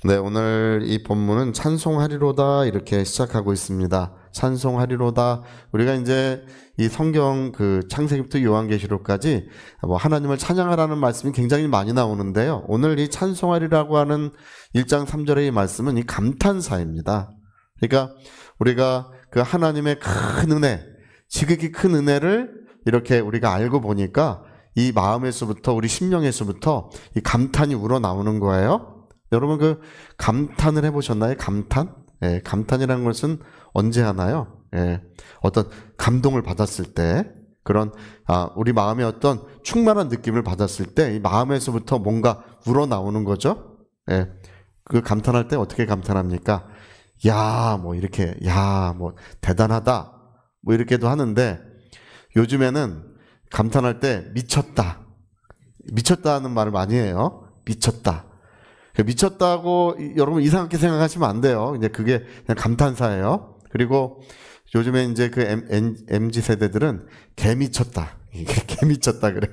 네, 오늘 이 본문은 찬송하리로다 이렇게 시작하고 있습니다. 찬송하리로다. 우리가 이제 이 성경 그 창세기부터 요한계시록까지 하나님을 찬양하라는 말씀이 굉장히 많이 나오는데요. 오늘 이 찬송하리라고 하는 1장 3절의 이 말씀은 이 감탄사입니다. 그러니까 우리가 그 하나님의 큰 은혜, 지극히 큰 은혜를 이렇게 우리가 알고 보니까 이 마음에서부터 우리 심령에서부터 이 감탄이 우러나오는 거예요. 여러분 그 감탄을 해보셨나요? 감탄? 예, 감탄이라는 것은 언제 하나요? 예, 어떤 감동을 받았을 때 그런 우리 마음에 어떤 충만한 느낌을 받았을 때 이 마음에서부터 뭔가 우러나오는 거죠. 예, 그 감탄할 때 어떻게 감탄합니까? 야, 뭐 이렇게 야, 뭐 대단하다, 뭐 이렇게도 하는데 요즘에는 감탄할 때 미쳤다, 미쳤다는 말을 많이 해요. 미쳤다. 미쳤다고 여러분 이상하게 생각하시면 안 돼요. 이제 그게 그냥 감탄사예요. 그리고 요즘에 이제 그 MZ 세대들은 개 미쳤다. 개 미쳤다 그래.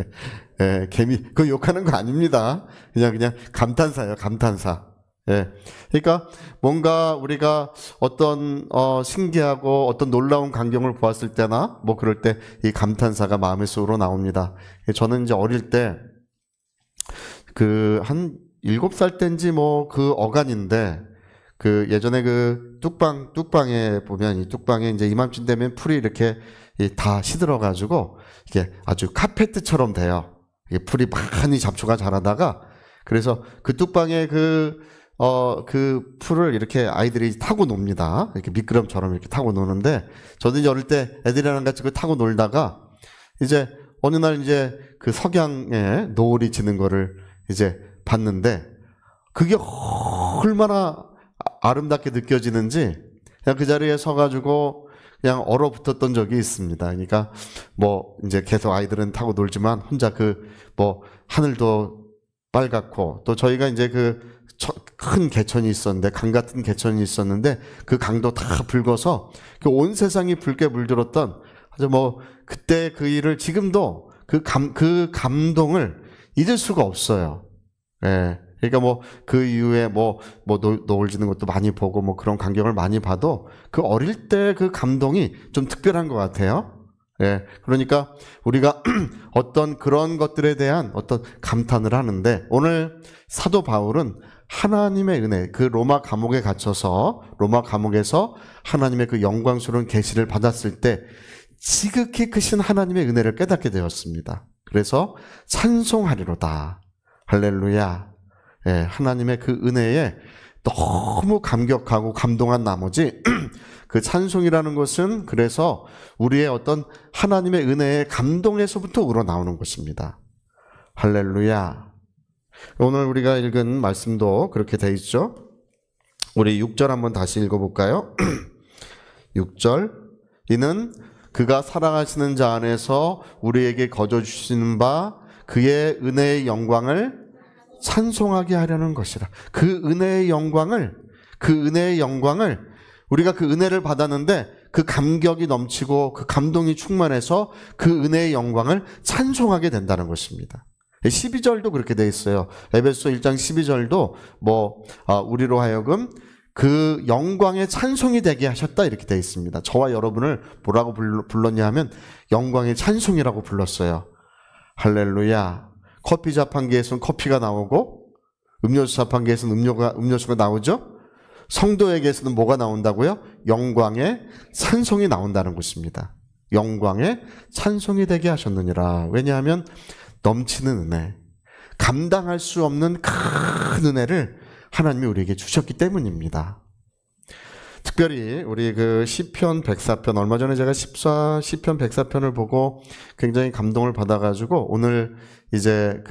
예, 그거 욕하는 거 아닙니다. 그냥 감탄사예요. 감탄사. 예. 그러니까 뭔가 우리가 어떤 신기하고 어떤 놀라운 광경을 보았을 때나 뭐 그럴 때 이 감탄사가 마음에서 우러나옵니다. 저는 이제 어릴 때 한 7살 때인지 뭐 그 어간인데 그 예전에 그 뚝방에 보면 이 뚝방에 이제 이맘쯤 되면 풀이 이렇게 다 시들어가지고 이게 아주 카페트처럼 돼요. 이게 풀이 많이 잡초가 자라다가 그래서 그 뚝방에 그 풀을 이렇게 아이들이 타고 놉니다. 이렇게 미끄럼처럼 이렇게 타고 노는데 저도 이제 어릴 때 애들이랑 같이 그 타고 놀다가 이제 어느 날 이제 그 석양에 노을이 지는 거를 이제 봤는데 그게 얼마나 아름답게 느껴지는지 그냥 그 자리에 서가지고 그냥 얼어붙었던 적이 있습니다. 그러니까 뭐 이제 계속 아이들은 타고 놀지만 혼자 그 뭐 하늘도 빨갛고 또 저희가 이제 그 큰 개천이 있었는데 강 같은 개천이 있었는데 그 강도 다 붉어서 그 온 세상이 붉게 물들었던 아주 뭐 그때 그 일을 지금도 그 감동을 잊을 수가 없어요. 예. 그러니까 뭐 그 이후에 노을 지는 것도 많이 보고 뭐 그런 광경을 많이 봐도 그 어릴 때 그 감동이 좀 특별한 것 같아요. 예. 그러니까 우리가 어떤 그런 것들에 대한 어떤 감탄을 하는데 오늘 사도 바울은 하나님의 은혜, 그 로마 감옥에서 하나님의 그 영광스러운 계시를 받았을 때 지극히 크신 하나님의 은혜를 깨닫게 되었습니다. 그래서 찬송하리로다. 할렐루야. 예, 하나님의 그 은혜에 너무 감격하고 감동한 나머지 그 찬송이라는 것은 그래서 우리의 어떤 하나님의 은혜의 감동에서부터 우러나오는 것입니다. 할렐루야. 오늘 우리가 읽은 말씀도 그렇게 돼 있죠. 우리 6절 한번 다시 읽어볼까요? 6절 이는 그가 사랑하시는 자 안에서 우리에게 거저 주시는 바 그의 은혜의 영광을 찬송하게 하려는 것이라. 그 은혜의 영광을 우리가 그 은혜를 받았는데 그 감격이 넘치고 그 감동이 충만해서 그 은혜의 영광을 찬송하게 된다는 것입니다. 12절도 그렇게 돼 있어요. 에베소 1장 12절도 우리로 하여금 그 영광의 찬송이 되게 하셨다 이렇게 돼 있습니다. 저와 여러분을 뭐라고 불렀냐 하면 영광의 찬송이라고 불렀어요. 할렐루야. 커피 자판기에서는 커피가 나오고 음료수 자판기에서는 음료수가 나오죠. 성도에게서는 뭐가 나온다고요? 영광의 찬송이 나온다는 것입니다. 영광의 찬송이 되게 하셨느니라. 왜냐하면 넘치는 은혜, 감당할 수 없는 큰 은혜를 하나님이 우리에게 주셨기 때문입니다. 특별히 우리 그 시편 104편 얼마 전에 제가 시편 104편을 보고 굉장히 감동을 받아가지고 오늘 이제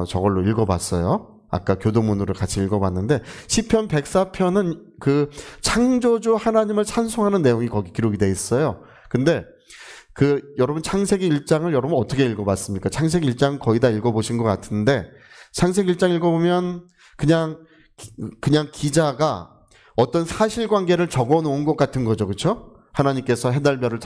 저걸로 읽어봤어요. 아까 교도문으로 같이 읽어봤는데 시편 104편은 그 창조주 하나님을 찬송하는 내용이 거기 기록이 돼 있어요. 근데 여러분 창세기 1장을 여러분 어떻게 읽어봤습니까? 창세기 1장 거의 다 읽어보신 것 같은데 창세기 1장 읽어보면 그냥 기자가 어떤 사실관계를 적어놓은 것 같은 거죠. 그렇죠? 하나님께서 해달별을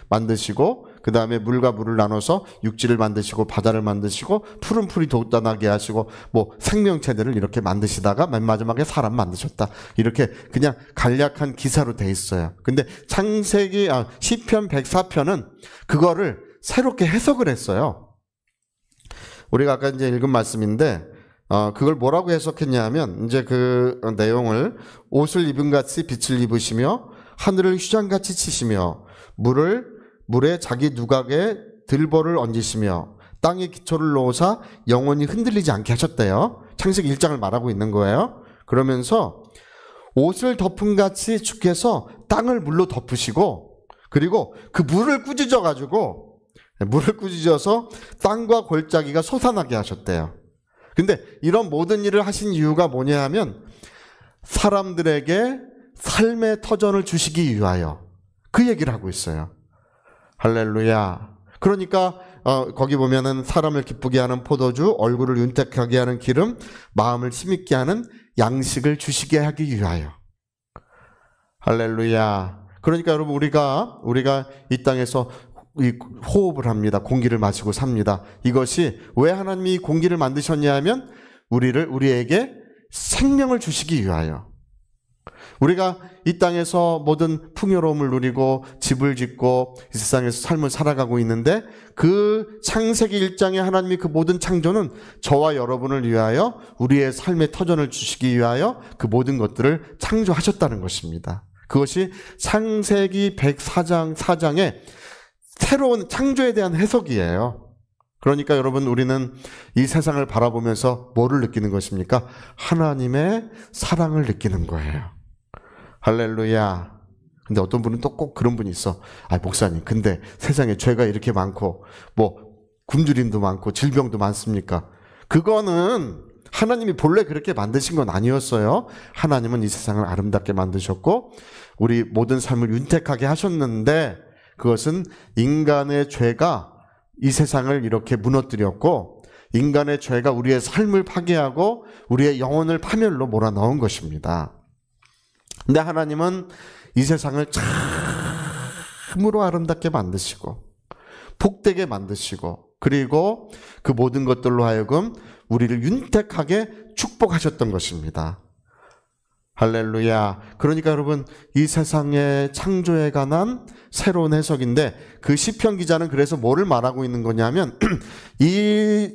만드시고 그 다음에 물과 물을 나눠서 육지를 만드시고 바다를 만드시고 푸른 풀이 돋아나게 하시고 뭐 생명체들을 이렇게 만드시다가 맨 마지막에 사람 만드셨다. 이렇게 그냥 간략한 기사로 돼 있어요. 근데 시편 104편은 그거를 새롭게 해석을 했어요. 우리가 아까 이제 읽은 말씀인데 그걸 뭐라고 해석했냐면 이제 그 내용을 옷을 입은 같이 빛을 입으시며 하늘을 휘장같이 치시며 물에 자기 누각에 들보를 얹으시며 땅에 기초를 놓으사 영원히 흔들리지 않게 하셨대요. 창세기 1장을 말하고 있는 거예요. 그러면서 옷을 덮은 같이 주께서 땅을 물로 덮으시고 그리고 그 물을 꾸짖어서 땅과 골짜기가 솟아나게 하셨대요. 근데 이런 모든 일을 하신 이유가 뭐냐 하면 사람들에게 삶의 터전을 주시기 위하여 그 얘기를 하고 있어요. 할렐루야. 그러니까 거기 보면은 사람을 기쁘게 하는 포도주, 얼굴을 윤택하게 하는 기름, 마음을 힘있게 하는 양식을 주시게 하기 위하여. 할렐루야. 그러니까 여러분 우리가 이 땅에서 호흡을 합니다. 공기를 마시고 삽니다. 이것이 왜 하나님이 공기를 만드셨냐 하면 우리에게 생명을 주시기 위하여. 우리가 이 땅에서 모든 풍요로움을 누리고 집을 짓고 이 세상에서 삶을 살아가고 있는데 그 창세기 1장에 하나님이 그 모든 창조는 저와 여러분을 위하여 우리의 삶의 터전을 주시기 위하여 그 모든 것들을 창조하셨다는 것입니다. 그것이 창세기 104장 4장의 새로운 창조에 대한 해석이에요. 그러니까 여러분 우리는 이 세상을 바라보면서 뭐를 느끼는 것입니까? 하나님의 사랑을 느끼는 거예요. 할렐루야. 근데 어떤 분은 또 꼭 그런 분이 있어. 목사님, 근데 세상에 죄가 이렇게 많고 뭐 굶주림도 많고 질병도 많습니까? 그거는 하나님이 본래 그렇게 만드신 건 아니었어요. 하나님은 이 세상을 아름답게 만드셨고 우리 모든 삶을 윤택하게 하셨는데 그것은 인간의 죄가 이 세상을 이렇게 무너뜨렸고 인간의 죄가 우리의 삶을 파괴하고 우리의 영혼을 파멸로 몰아넣은 것입니다. 근데 하나님은 이 세상을 참으로 아름답게 만드시고 복되게 만드시고 그리고 그 모든 것들로 하여금 우리를 윤택하게 축복하셨던 것입니다. 할렐루야. 그러니까 여러분 이 세상의 창조에 관한 새로운 해석인데 그 시편 기자는 그래서 뭐를 말하고 있는 거냐면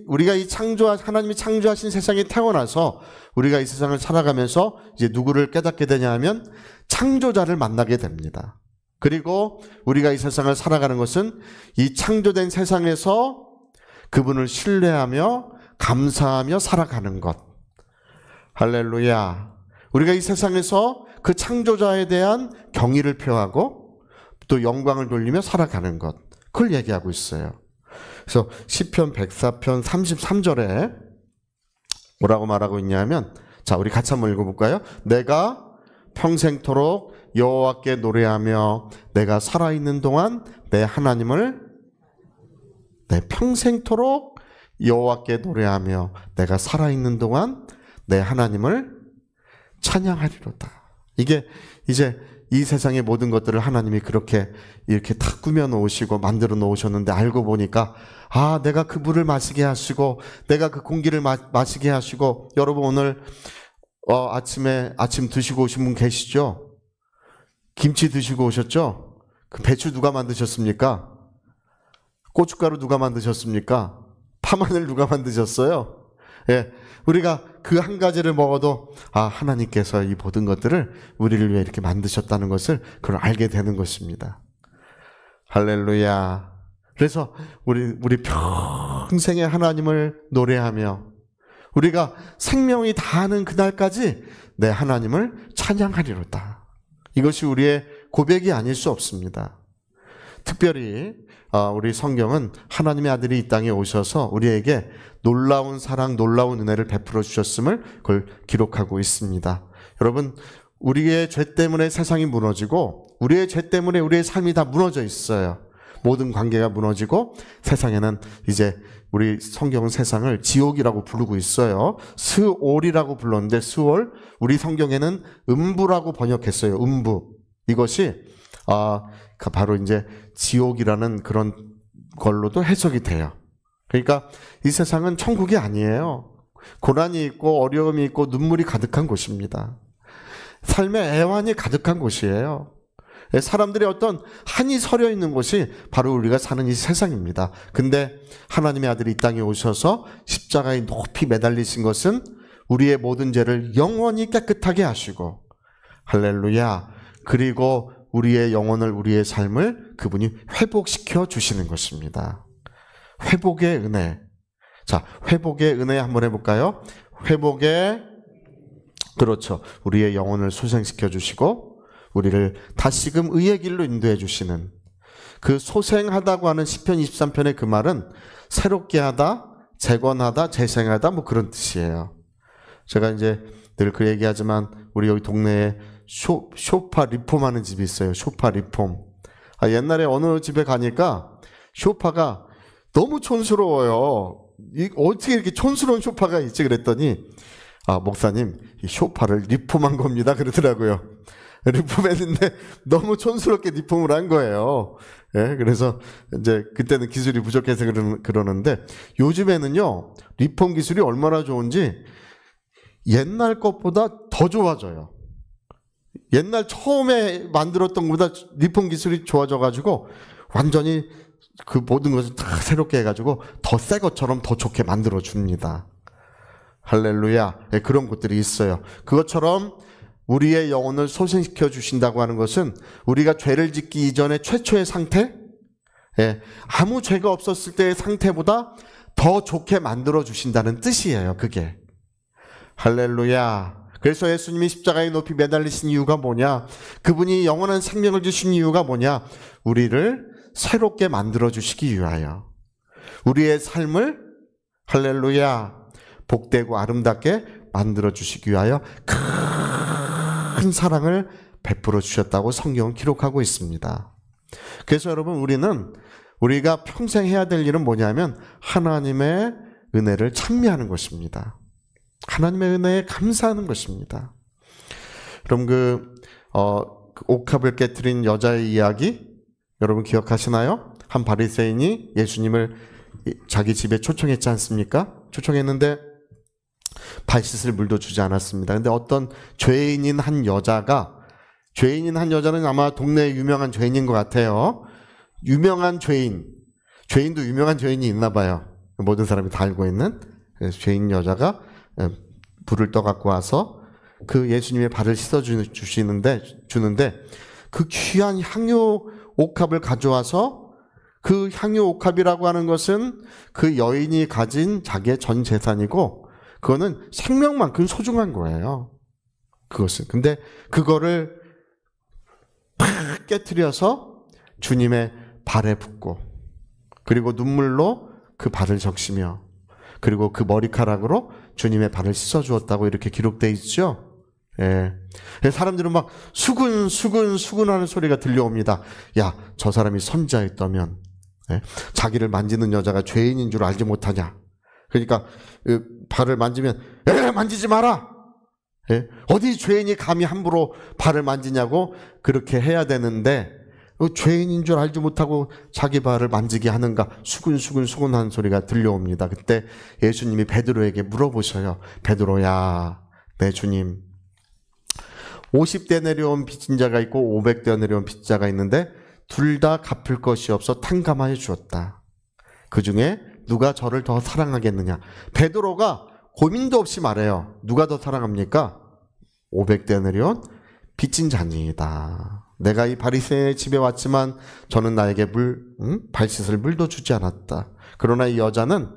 우리가 하나님이 창조하신 세상에 태어나서 우리가 이 세상을 살아가면서 이제 누구를 깨닫게 되냐면 창조자를 만나게 됩니다. 그리고 우리가 이 세상을 살아가는 것은 이 창조된 세상에서 그분을 신뢰하며 감사하며 살아가는 것. 할렐루야. 우리가 이 세상에서 그 창조자에 대한 경의를 표하고 또 영광을 돌리며 살아가는 것. 그걸 얘기하고 있어요. 그래서 시편 104편 33절에 뭐라고 말하고 있냐면 자, 우리 같이 한번 읽어볼까요? 내가 평생토록 여호와께 노래하며 내가 살아있는 동안 내 하나님을 평생토록 여호와께 노래하며 내가 살아있는 동안 내 하나님을 찬양하리로다. 이게 이제 이 세상의 모든 것들을 하나님이 그렇게 이렇게 다 꾸며 놓으시고 만들어 놓으셨는데 알고 보니까 내가 그 물을 마시게 하시고 내가 그 공기를 마시게 하시고 여러분 오늘 아침 드시고 오신 분 계시죠? 김치 드시고 오셨죠? 그 배추 누가 만드셨습니까? 고춧가루 누가 만드셨습니까? 파마늘 누가 만드셨어요? 예, 우리가 그 한 가지를 먹어도 하나님께서 이 모든 것들을 우리를 위해 이렇게 만드셨다는 것을 그걸 알게 되는 것입니다. 할렐루야. 그래서 우리 평생에 하나님을 노래하며 우리가 생명이 다하는 그날까지 내 하나님을 찬양하리로다. 이것이 우리의 고백이 아닐 수 없습니다. 특별히 우리 성경은 하나님의 아들이 이 땅에 오셔서 우리에게 놀라운 사랑, 놀라운 은혜를 베풀어 주셨음을 그걸 기록하고 있습니다. 여러분, 우리의 죄 때문에 세상이 무너지고 우리의 죄 때문에 우리의 삶이 다 무너져 있어요. 모든 관계가 무너지고 세상에는 이제 우리 성경은 세상을 지옥이라고 부르고 있어요. 스올이라고 불렀는데 스올, 우리 성경에는 음부라고 번역했어요. 음부. 이것이 바로 이제 지옥이라는 그런 걸로도 해석이 돼요. 그러니까 이 세상은 천국이 아니에요. 고난이 있고 어려움이 있고 눈물이 가득한 곳입니다. 삶의 애환이 가득한 곳이에요. 사람들의 어떤 한이 서려 있는 곳이 바로 우리가 사는 이 세상입니다. 근데 하나님의 아들이 이 땅에 오셔서 십자가에 높이 매달리신 것은 우리의 모든 죄를 영원히 깨끗하게 하시고, 할렐루야, 그리고 우리의 영혼을, 우리의 삶을 그분이 회복시켜 주시는 것입니다. 회복의 은혜. 자, 회복의 은혜 한번 해볼까요? 회복의, 그렇죠, 우리의 영혼을 소생시켜 주시고 우리를 다시금 의의 길로 인도해 주시는, 그 소생하다고 하는 시편 23편의 그 말은 새롭게 하다, 재건하다, 재생하다, 뭐 그런 뜻이에요. 제가 이제 늘 그 얘기하지만 우리 여기 동네에 쇼파 리폼하는 집이 있어요. 쇼파 리폼. 옛날에 어느 집에 가니까 쇼파가 너무 촌스러워요. 어떻게 이렇게 촌스러운 쇼파가 있지 그랬더니, 목사님, 이 쇼파를 리폼한 겁니다 그러더라고요. 리폼했는데 너무 촌스럽게 리폼을 한 거예요. 예, 그래서 이제 그때는 기술이 부족해서 그러는데, 요즘에는요 리폼 기술이 얼마나 좋은지 옛날 것보다 더 좋아져요. 옛날 처음에 만들었던 것보다 리폼 기술이 좋아져가지고 완전히 그 모든 것을 다 새롭게 해가지고 더 새 것처럼 더 좋게 만들어 줍니다. 할렐루야. 예, 그런 것들이 있어요. 그것처럼 우리의 영혼을 소생시켜 주신다고 하는 것은 우리가 죄를 짓기 이전의 최초의 상태, 예, 아무 죄가 없었을 때의 상태보다 더 좋게 만들어 주신다는 뜻이에요. 그게. 할렐루야. 그래서 예수님이 십자가에 높이 매달리신 이유가 뭐냐? 그분이 영원한 생명을 주신 이유가 뭐냐? 우리를 새롭게 만들어 주시기 위하여, 우리의 삶을, 할렐루야, 복되고 아름답게 만들어 주시기 위하여 큰 사랑을 베풀어 주셨다고 성경은 기록하고 있습니다. 그래서 여러분, 우리가 평생 해야 될 일은 뭐냐면 하나님의 은혜를 찬미하는 것입니다. 하나님의 은혜에 감사하는 것입니다. 그럼 그 옥합을 깨트린 여자의 이야기 여러분 기억하시나요? 한 바리새인이 예수님을 자기 집에 초청했지 않습니까? 초청했는데 발 씻을 물도 주지 않았습니다. 근데 어떤 죄인인 한 여자는 아마 동네에 유명한 죄인인 것 같아요. 유명한 죄인도 유명한 죄인이 있나 봐요. 모든 사람이 다 알고 있는. 그래서 죄인 여자가 불을 떠갖고 와서 그 예수님의 발을 씻어주는데 그 귀한 향유 옥합을 가져와서, 그 향유 옥합이라고 하는 것은 그 여인이 가진 자기의 전 재산이고 그거는 생명만큼 소중한 거예요. 그것은. 근데 그거를 팍 깨트려서 주님의 발에 붓고, 그리고 눈물로 그 발을 적시며, 그리고 그 머리카락으로 주님의 발을 씻어주었다고 이렇게 기록되어 있죠. 예. 사람들은 막 수근하는 소리가 들려옵니다. 야, 저 사람이 선지자였다면, 예? 자기를 만지는 여자가 죄인인 줄 알지 못하냐. 그러니까 발을 만지면 만지지 마라. 예? 어디 죄인이 감히 함부로 발을 만지냐고 그렇게 해야 되는데, 죄인인 줄 알지 못하고 자기 발을 만지게 하는가. 수근하는 소리가 들려옵니다. 그때 예수님이 베드로에게 물어보셔요. 베드로야, 내 주님, 50대 내려온 빚진 자가 있고 500대 내려온 빚자가 있는데 둘 다 갚을 것이 없어 탕감하여 주었다. 그 중에 누가 저를 더 사랑하겠느냐. 베드로가 고민도 없이 말해요. 누가 더 사랑합니까? 500대 내려온 빚진 자니이다. 내가 이 바리새인의 집에 왔지만 저는 나에게 발 씻을 물도 주지 않았다. 그러나 이 여자는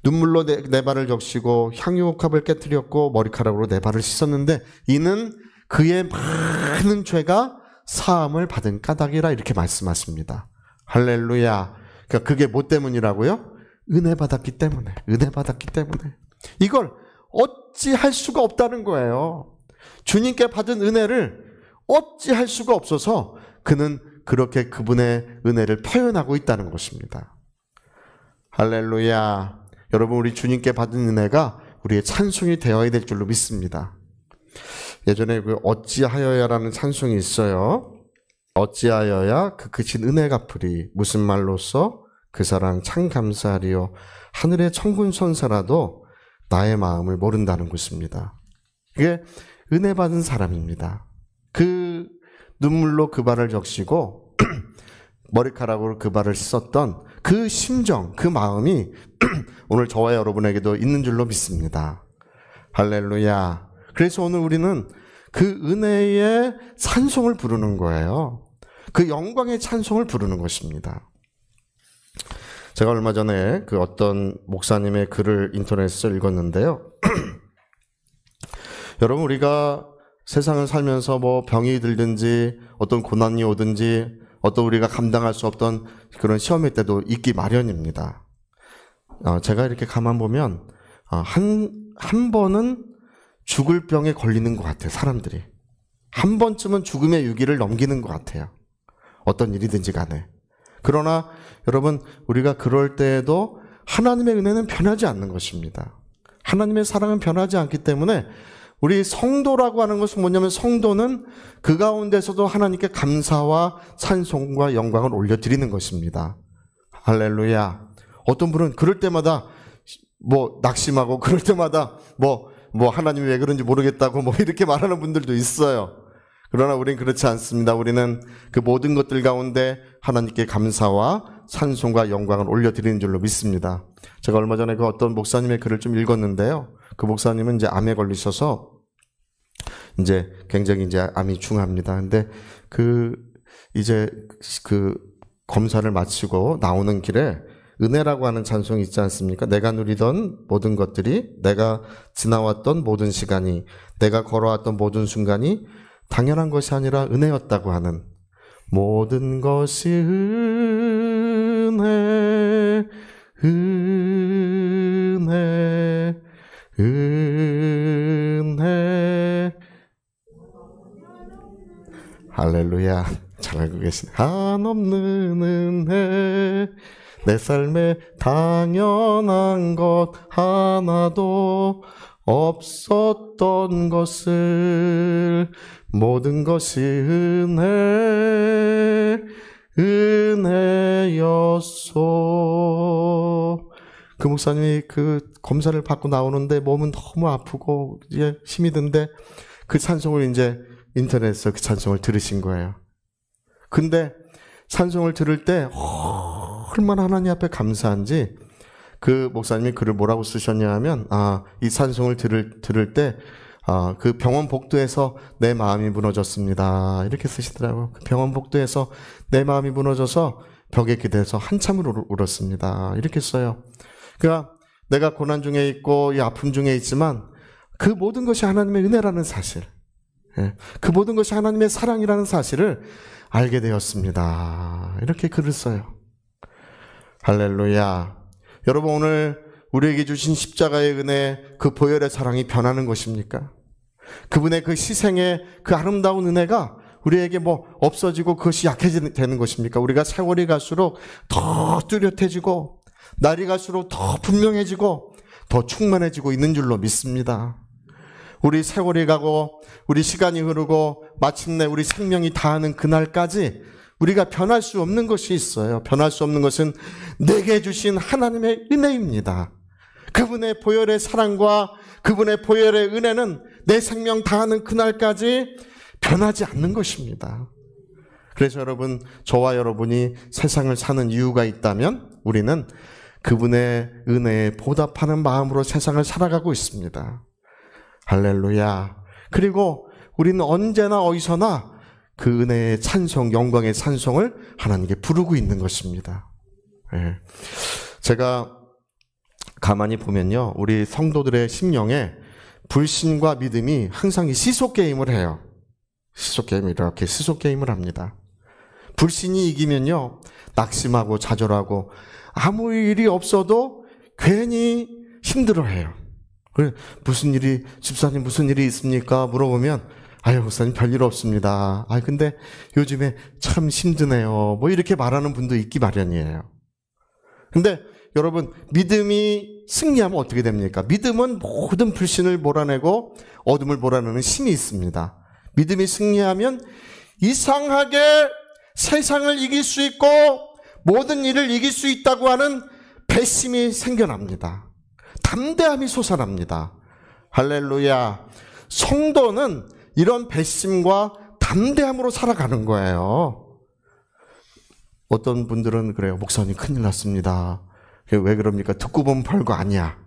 눈물로 내 발을 적시고 향유옥합을 깨뜨렸고 머리카락으로 내 발을 씻었는데 이는 그의 많은 죄가 사함을 받은 까닭이라, 이렇게 말씀하십니다. 할렐루야. 그러니까 그게 뭐 때문이라고요? 은혜 받았기 때문에. 이걸 어찌할 수가 없다는 거예요. 주님께 받은 은혜를 어찌할 수가 없어서 그는 그렇게 그분의 은혜를 표현하고 있다는 것입니다. 할렐루야. 여러분, 우리 주님께 받은 은혜가 우리의 찬송이 되어야 될 줄로 믿습니다. 예전에 그 어찌하여야라는 찬송이 있어요. 어찌하여야 그 크신 은혜 갚으리. 무슨 말로써 그 사랑 참 감사하리요. 하늘의 천군 천사라도 나의 마음을 모른다는 것입니다. 그게 은혜 받은 사람입니다. 그 눈물로 그 발을 적시고 머리카락으로 그 발을 씻었던 그 심정, 그 마음이 오늘 저와 여러분에게도 있는 줄로 믿습니다. 할렐루야. 그래서 오늘 우리는 그 은혜의 찬송을 부르는 거예요. 그 영광의 찬송을 부르는 것입니다. 제가 얼마 전에 그 어떤 목사님의 글을 인터넷에서 읽었는데요. 여러분, 우리가 세상을 살면서 뭐 병이 들든지 어떤 고난이 오든지 어떤 우리가 감당할 수 없던 그런 시험의 때도 있기 마련입니다. 제가 이렇게 가만 보면 한 번은 죽을 병에 걸리는 것 같아요. 사람들이 한 번쯤은 죽음의 위기를 넘기는 것 같아요. 어떤 일이든지 간에. 그러나 여러분, 우리가 그럴 때에도 하나님의 은혜는 변하지 않는 것입니다. 하나님의 사랑은 변하지 않기 때문에 우리 성도라고 하는 것은 뭐냐면, 성도는 그 가운데서도 하나님께 감사와 찬송과 영광을 올려드리는 것입니다. 할렐루야. 어떤 분은 그럴 때마다 뭐 낙심하고, 그럴 때마다 뭐 하나님이 왜 그런지 모르겠다고 뭐 이렇게 말하는 분들도 있어요. 그러나 우리는 그렇지 않습니다. 우리는 그 모든 것들 가운데 하나님께 감사와 찬송과 영광을 올려드리는 줄로 믿습니다. 제가 얼마 전에 그 어떤 목사님의 글을 좀 읽었는데요. 그 목사님은 이제 암에 걸리셔서 이제 굉장히 이제 암이 중합니다. 근데 이제 그 검사를 마치고 나오는 길에 은혜라고 하는 찬송이 있지 않습니까? 내가 누리던 모든 것들이, 내가 지나왔던 모든 시간이, 내가 걸어왔던 모든 순간이 당연한 것이 아니라 은혜였다고 하는, 모든 것이 은혜, 은혜, 은혜. 할렐루야. 잘 알고 계시네. 한없는 은혜, 내 삶에 당연한 것 하나도 없었던 것을, 모든 것이 은혜, 은혜였소. 그 목사님이 그 검사를 받고 나오는데 몸은 너무 아프고 이제 힘이 든데 그 찬송을 이제 인터넷에서 그 찬송을 들으신 거예요. 근데 찬송을 들을 때 얼마나 하나님 앞에 감사한지, 그 목사님이 글을 뭐라고 쓰셨냐 하면, 이 찬송을 들을 때 그 병원 복도에서 내 마음이 무너졌습니다, 이렇게 쓰시더라고요. 그 병원 복도에서 내 마음이 무너져서 벽에 기대서 한참을 울었습니다, 이렇게 써요. 그러니까 내가 고난 중에 있고 이 아픔 중에 있지만 그 모든 것이 하나님의 은혜라는 사실, 그 모든 것이 하나님의 사랑이라는 사실을 알게 되었습니다, 이렇게 글을 써요. 할렐루야. 여러분, 오늘 우리에게 주신 십자가의 은혜, 그 보혈의 사랑이 변하는 것입니까? 그분의 그 희생의 그 아름다운 은혜가 우리에게 뭐 없어지고 그것이 약해지는 것입니까? 우리가 세월이 갈수록 더 뚜렷해지고 날이 갈수록 더 분명해지고 더 충만해지고 있는 줄로 믿습니다. 우리 세월이 가고 우리 시간이 흐르고 마침내 우리 생명이 다하는 그날까지 우리가 변할 수 없는 것이 있어요. 변할 수 없는 것은 내게 주신 하나님의 은혜입니다. 그분의 보혈의 사랑과 그분의 보혈의 은혜는 내 생명 다하는 그날까지 변하지 않는 것입니다. 그래서 여러분, 저와 여러분이 세상을 사는 이유가 있다면 우리는 그분의 은혜에 보답하는 마음으로 세상을 살아가고 있습니다. 할렐루야. 그리고 우리는 언제나 어디서나 그 은혜의 찬송, 영광의 찬송을 하나님께 부르고 있는 것입니다. 제가 가만히 보면요, 우리 성도들의 심령에 불신과 믿음이 항상 시소 게임을 해요. 시소 게임, 이렇게 시소 게임을 합니다. 불신이 이기면요, 낙심하고 좌절하고 아무 일이 없어도 괜히 힘들어해요. 무슨 일이, 집사님 무슨 일이 있습니까? 물어보면, 아유, 목사님 별일 없습니다. 근데 요즘에 참 힘드네요, 뭐 이렇게 말하는 분도 있기 마련이에요. 근데 여러분, 믿음이 승리하면 어떻게 됩니까? 믿음은 모든 불신을 몰아내고 어둠을 몰아내는 힘이 있습니다. 믿음이 승리하면 이상하게 세상을 이길 수 있고 모든 일을 이길 수 있다고 하는 배심이 생겨납니다. 담대함이 솟아납니다. 할렐루야. 성도는 이런 배심과 담대함으로 살아가는 거예요. 어떤 분들은 그래요. 목사님 큰일 났습니다. 왜 그럽니까? 듣고 보면 별거 아니야.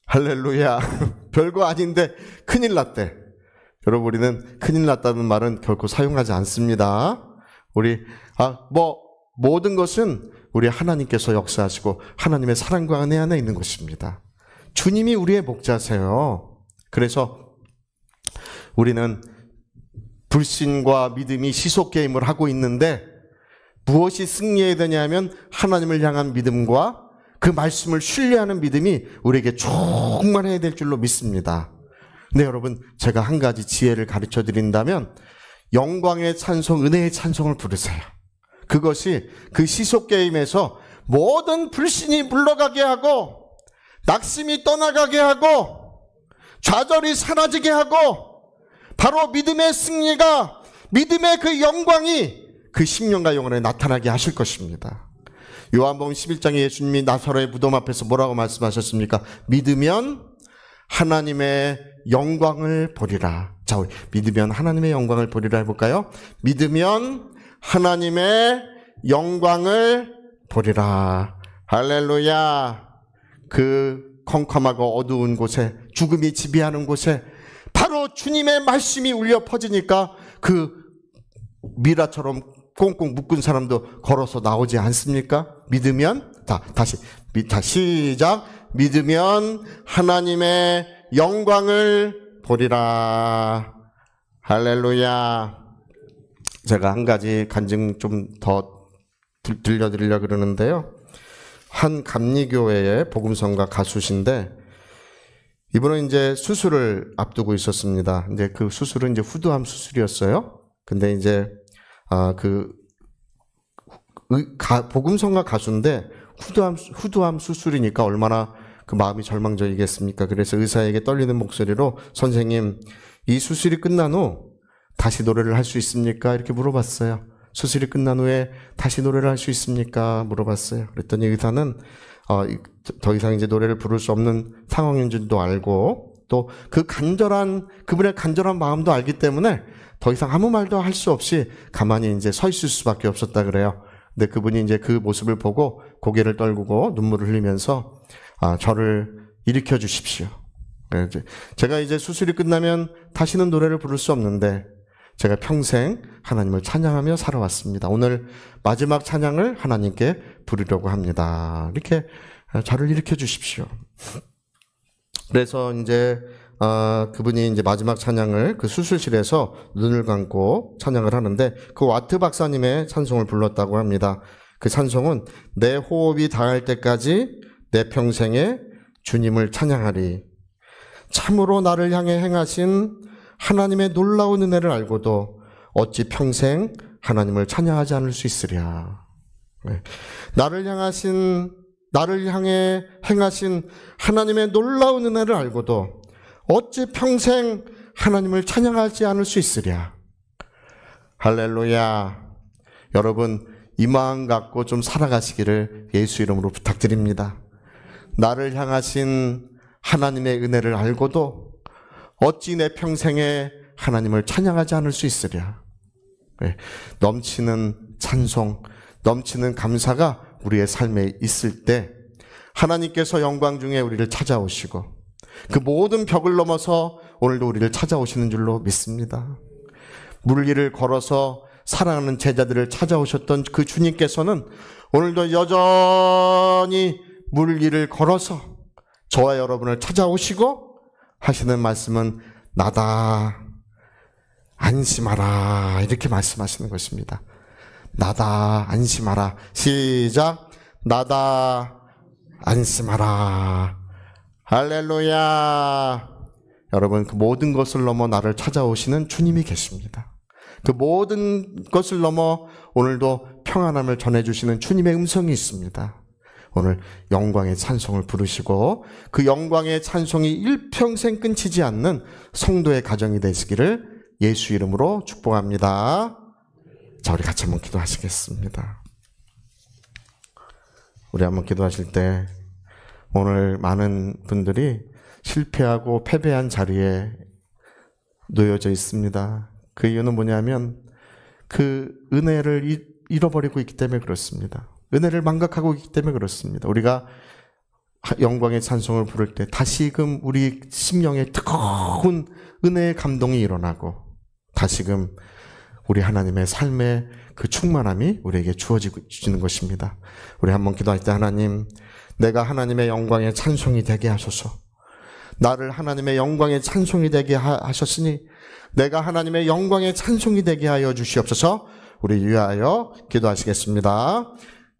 할렐루야. 별거 아닌데 큰일 났대. 여러분, 우리는 큰일 났다는 말은 결코 사용하지 않습니다. 우리 모든 것은 우리 하나님께서 역사하시고 하나님의 사랑과 은혜 안에 있는 것입니다. 주님이 우리의 목자세요. 그래서 우리는 불신과 믿음이 시속게임을 하고 있는데 무엇이 승리해야 되냐면 하나님을 향한 믿음과 그 말씀을 신뢰하는 믿음이 우리에게 충만해야 될 줄로 믿습니다. 근데 여러분, 제가 한 가지 지혜를 가르쳐 드린다면 영광의 찬송, 은혜의 찬송을 부르세요. 그것이 그 시속게임에서 모든 불신이 물러가게 하고 낙심이 떠나가게 하고 좌절이 사라지게 하고 바로 믿음의 승리가, 믿음의 그 영광이 그 10년과 영원에 나타나게 하실 것입니다. 요한복음 11장에 예수님이 나사로의 무덤 앞에서 뭐라고 말씀하셨습니까? 믿으면 하나님의 영광을 보리라. 자, 우리 믿으면 하나님의 영광을 보리라 해볼까요? 믿으면 하나님의 영광을 보리라. 할렐루야. 그 컴컴하고 어두운 곳에, 죽음이 지배하는 곳에 바로 주님의 말씀이 울려 퍼지니까 그 미라처럼 꽁꽁 묶은 사람도 걸어서 나오지 않습니까? 믿으면, 다시 시작. 믿으면 하나님의 영광을 보리라. 할렐루야. 제가 한 가지 간증 좀 더 들려드리려고 그러는데요. 한 감리교회의 복음성가 가수신데, 이분은 이제 수술을 앞두고 있었습니다. 근데 그 수술은 이제 후두암 수술이었어요. 근데 이제 복음성가 가수인데 후두암 수술이니까 얼마나 그 마음이 절망적이겠습니까? 그래서 의사에게 떨리는 목소리로, 선생님, 이 수술이 끝난 후 다시 노래를 할 수 있습니까? 이렇게 물어봤어요. 수술이 끝난 후에 다시 노래를 할 수 있습니까? 물어봤어요. 그랬더니 의사는 더 이상 이제 노래를 부를 수 없는 상황인 줄도 알고, 또 그분의 간절한 마음도 알기 때문에 더 이상 아무 말도 할 수 없이 가만히 이제 서 있을 수밖에 없었다 그래요. 근데 그분이 이제 그 모습을 보고 고개를 떨구고 눈물을 흘리면서 저를 일으켜 주십시오. 제가 이제 수술이 끝나면 다시는 노래를 부를 수 없는데 제가 평생 하나님을 찬양하며 살아왔습니다. 오늘 마지막 찬양을 하나님께 부르려고 합니다. 이렇게 저를 일으켜 주십시오. 그래서 이제 그분이 이제 마지막 찬양을 그 수술실에서 눈을 감고 찬양을 하는데, 그 와트 박사님의 찬송을 불렀다고 합니다. 그 찬송은 내 호흡이 닿을 때까지 내 평생에 주님을 찬양하리. 참으로 나를 향해 행하신 하나님의 놀라운 은혜를 알고도 어찌 평생 하나님을 찬양하지 않을 수 있으랴. 나를 향해 행하신 하나님의 놀라운 은혜를 알고도 어찌 평생 하나님을 찬양하지 않을 수 있으랴. 할렐루야. 여러분, 이 마음 갖고 좀 살아가시기를 예수 이름으로 부탁드립니다. 나를 향하신 하나님의 은혜를 알고도 어찌 내 평생에 하나님을 찬양하지 않을 수 있으랴. 넘치는 찬송, 넘치는 감사가 우리의 삶에 있을 때 하나님께서 영광 중에 우리를 찾아오시고 그 모든 벽을 넘어서 오늘도 우리를 찾아오시는 줄로 믿습니다. 물길을 걸어서 사랑하는 제자들을 찾아오셨던 그 주님께서는 오늘도 여전히 물길을 걸어서 저와 여러분을 찾아오시고 하시는 말씀은 나다, 안심하라, 이렇게 말씀하시는 것입니다. 나다, 안심하라. 시작. 나다, 안심하라. 할렐루야. 여러분, 그 모든 것을 넘어 나를 찾아오시는 주님이 계십니다. 그 모든 것을 넘어 오늘도 평안함을 전해주시는 주님의 음성이 있습니다. 오늘 영광의 찬송을 부르시고 그 영광의 찬송이 일평생 끊기지 않는 성도의 가정이 되시기를 예수 이름으로 축복합니다. 자, 우리 같이 한번 기도하시겠습니다. 우리 한번 기도하실 때 오늘 많은 분들이 실패하고 패배한 자리에 놓여져 있습니다. 그 이유는 뭐냐면 그 은혜를 잃어버리고 있기 때문에 그렇습니다. 은혜를 망각하고 있기 때문에 그렇습니다. 우리가 영광의 찬송을 부를 때 다시금 우리 심령에 뜨거운 은혜의 감동이 일어나고 다시금 우리 하나님의 삶의 그 충만함이 우리에게 주어지는 것입니다. 우리 한번 기도할 때 하나님, 내가 하나님의 영광의 찬송이 되게 하소서. 나를 하나님의 영광의 찬송이 되게 하셨으니 내가 하나님의 영광의 찬송이 되게 하여 주시옵소서. 우리 위하여 기도하시겠습니다.